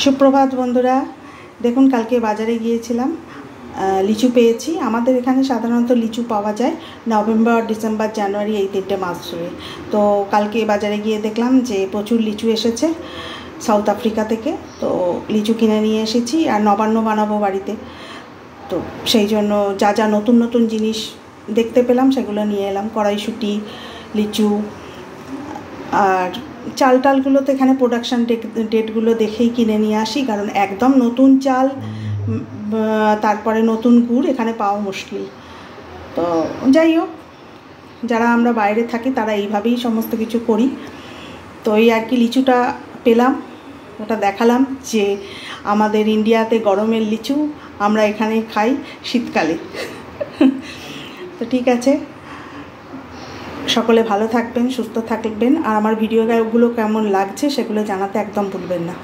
সুপ্রভাত বন্ধুরা, দেখুন কালকে বাজারে গিয়েছিলাম, লিচু পেয়েছি। আমাদের এখানে সাধারণত লিচু পাওয়া যায় নভেম্বর, ডিসেম্বর, জানুয়ারি এই 3টে মাস ধরে। তো কালকে বাজারে গিয়ে দেখলাম যে প্রচুর লিচু এসেছে সাউথ আফ্রিকা থেকে। তো লিচু কিনে নিয়ে এসেছি আর নবান্ন বানাবো বাড়িতে। তো সেই জন্য যা যা নতুন নতুন জিনিস দেখতে পেলাম সেগুলো নিয়ে এলাম। কড়াইশুঁটি, লিচু আর চাল টালগুলো তো এখানে প্রোডাকশান ডেটগুলো দেখেই কিনে নিয়ে আসি, কারণ একদম নতুন চাল তারপরে নতুন গুড় এখানে পাওয়া মুশকিল। তো যাই হোক, যারা আমরা বাইরে থাকি তারা এইভাবেই সমস্ত কিছু করি। তো এই আর কি, লিচুটা পেলাম, ওটা দেখালাম যে আমাদের ইন্ডিয়াতে গরমের লিচু আমরা এখানে খাই শীতকালে। তো ঠিক আছে, সকলে ভালো থাকবেন, সুস্থ থাকবেন, আর আমার ভিডিওগুলো কেমন লাগছে সেগুলো জানাতে একদম ভুলবেন না।